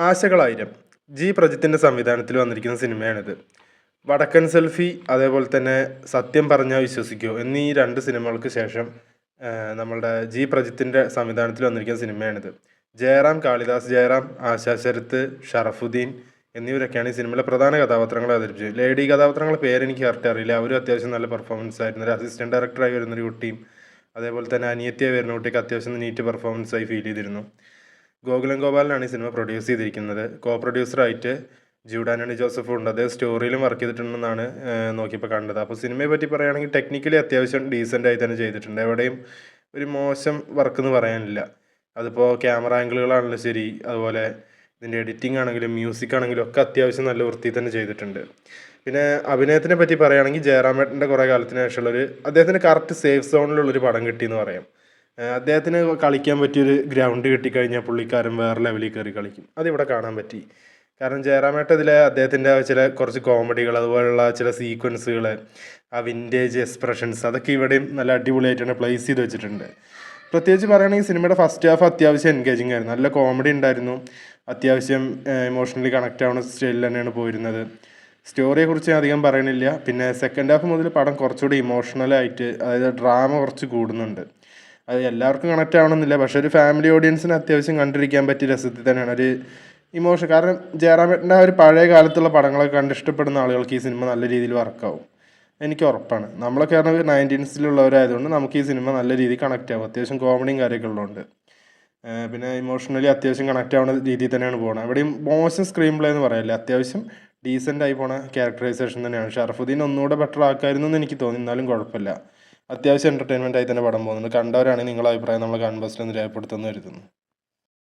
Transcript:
ആശകളായിരം G പ്രജിത്തിൻ്റെ സംവിധാനത്തിൽ വന്നിരിക്കുന്ന സിനിമയാണിത്. വടക്കൻ സെൽഫി അതേപോലെ തന്നെ സത്യം പറഞ്ഞാൽ വിശ്വസിക്കൂ എന്നീ രണ്ട് സിനിമകൾക്ക് ശേഷം നമ്മളുടെ ജി പ്രജിത്തിൻ്റെ സംവിധാനത്തിൽ വന്നിരിക്കുന്ന സിനിമയാണിത്. ജയറാം, കാളിദാസ് ജയറാം, ആശാ ശരത്ത്, ഷറഫുദ്ദീൻ എന്നിവരൊക്കെയാണ് ഈ സിനിമയിലെ പ്രധാന കഥാപാത്രങ്ങളെ അവതരിപ്പിച്ചത്. ലേഡി കഥാപാത്രങ്ങളുടെ പേരെനിക്ക് കറക്റ്റ് അറിയില്ല. അവരും അത്യാവശ്യം നല്ല പെർഫോമൻസ് ആയിരുന്നു. ഒരു അസിസ്റ്റൻറ്റ് ഡയറക്ടറായി വരുന്നൊരു കുട്ടിയും അതേപോലെ തന്നെ അനിയത്തിയായി വരുന്ന കുട്ടിക്ക് അത്യാവശ്യം നീറ്റ് പെർഫോമൻസായി ഫീൽ ചെയ്തിരുന്നു. ഗോകുലം ഗോപാലനാണ് ഈ സിനിമ പ്രൊഡ്യൂസ് ചെയ്തിരിക്കുന്നത്. കോ പ്രൊഡ്യൂസറായിട്ട് ജൂഡാനണി ജോസഫും ഉണ്ട്. അദ്ദേഹം സ്റ്റോറിയിലും വർക്ക് ചെയ്തിട്ടുണ്ടെന്നാണ് നോക്കിയപ്പോൾ കണ്ടത്. അപ്പോൾ സിനിമയെ പറ്റി പറയുകയാണെങ്കിൽ ടെക്നിക്കലി അത്യാവശ്യം ഡീസൻ്റായി തന്നെ ചെയ്തിട്ടുണ്ട്. എവിടെയും ഒരു മോശം വർക്ക് എന്ന് പറയാനില്ല. അതിപ്പോൾ ക്യാമറ ആംഗിളുകളാണെങ്കിലും ശരി, അതുപോലെ ഇതിൻ്റെ എഡിറ്റിംഗ് ആണെങ്കിലും മ്യൂസിക് ആണെങ്കിലും ഒക്കെ അത്യാവശ്യം നല്ല വൃത്തി തന്നെ ചെയ്തിട്ടുണ്ട്. പിന്നെ അഭിനയത്തിനെ പറ്റി പറയുകയാണെങ്കിൽ ജയറാമേട്ടൻ്റെ കുറേ കാലത്തിന് ശേഷമുള്ളൊരു അദ്ദേഹത്തിന് കറക്റ്റ് സേഫ് സോണിലുള്ളൊരു പടം കിട്ടിയെന്ന് പറയാം. അദ്ദേഹത്തിന് കളിക്കാൻ പറ്റിയൊരു ഗ്രൗണ്ട് കിട്ടിക്കഴിഞ്ഞാൽ പുള്ളിക്കാരൻ വേറെ ലെവലിൽ കയറി കളിക്കും. അതിവിടെ കാണാൻ പറ്റി. കാരണം ജയറാമേട്ടൻ ഇതിലെ അദ്ദേഹത്തിൻ്റെ ചില കുറച്ച് കോമഡികൾ, അതുപോലുള്ള ചില സീക്വൻസുകൾ, ആ വിൻറ്റേജ് എക്സ്പ്രഷൻസ് അതൊക്കെ ഇവിടെയും നല്ല അടിപൊളിയായിട്ടാണ് പ്ലേസ് ചെയ്ത് വെച്ചിട്ടുണ്ട്. പ്രത്യേകിച്ച് പറയുകയാണെങ്കിൽ സിനിമയുടെ ഫസ്റ്റ് ഹാഫ് അത്യാവശ്യം എൻഗേജിങ് ആയിരുന്നു. നല്ല കോമഡി ഉണ്ടായിരുന്നു. അത്യാവശ്യം ഇമോഷണലി കണക്റ്റ് ആവുന്ന സ്റ്റൈലിൽ തന്നെയാണ് പോയിരുന്നത്. സ്റ്റോറിയെക്കുറിച്ച് ഞാൻ അധികം പറയണില്ല. പിന്നെ സെക്കൻഡ് ഹാഫ് മുതൽ പടം കുറച്ചുകൂടി ഇമോഷണലായിട്ട്, അതായത് ഡ്രാമ കുറച്ച് കൂടുന്നുണ്ട്. അത് എല്ലാവർക്കും കണക്റ്റ് ആവണമെന്നില്ല, പക്ഷേ ഒരു ഫാമിലി ഓഡിയൻസിന് അത്യാവശ്യം കണ്ടിരിക്കാൻ പറ്റിയ രസത്തിൽ തന്നെയാണ് ഒരു ഇമോഷൻ. കാരണം ജയറാമേട്ടൻ്റെ ആ ഒരു പഴയ കാലത്തുള്ള പടങ്ങളൊക്കെ കണ്ട് ഇഷ്ടപ്പെടുന്ന ആളുകൾക്ക് ഈ സിനിമ നല്ല രീതിയിൽ വർക്കാവും, എനിക്ക് ഉറപ്പാണ്. നമ്മളൊക്കെ പറഞ്ഞാൽ 1990s നമുക്ക് ഈ സിനിമ നല്ല രീതിയിൽ കണക്റ്റ് ആവും. അത്യാവശ്യം കോമഡിയും കാര്യമൊക്കെ ഉള്ളതുകൊണ്ട് പിന്നെ ഇമോഷണലി അത്യാവശ്യം കണക്റ്റ് ആവുന്ന രീതിയിൽ തന്നെയാണ് പോകുന്നത്. എവിടെയും മോശം സ്ക്രീൻ പ്ലേ എന്ന് പറയില്ല, അത്യാവശ്യം ഡീസൻ്റായി പോണ ക്യാരക്ടറൈസേഷൻ തന്നെയാണ്. ഷറഫുദ്ദീൻ ഒന്നുകൂടെ ബെറ്റർ ആക്കായിരുന്നു എന്ന് എനിക്ക് തോന്നി, എന്നാലും കുഴപ്പമില്ല. അത്യാവശ്യം എൻ്റർടൈൻമെൻ്റ് ആയി തന്നെ പടം പോകുന്നുണ്ട്. കണ്ടവരാണെങ്കിൽ നിങ്ങളുടെ അഭിപ്രായം നമ്മളെ കമൻറ്റ് ബോക്സിൽ ഒന്ന് രേഖപ്പെടുത്തുമെന്ന് കരുതുന്നു.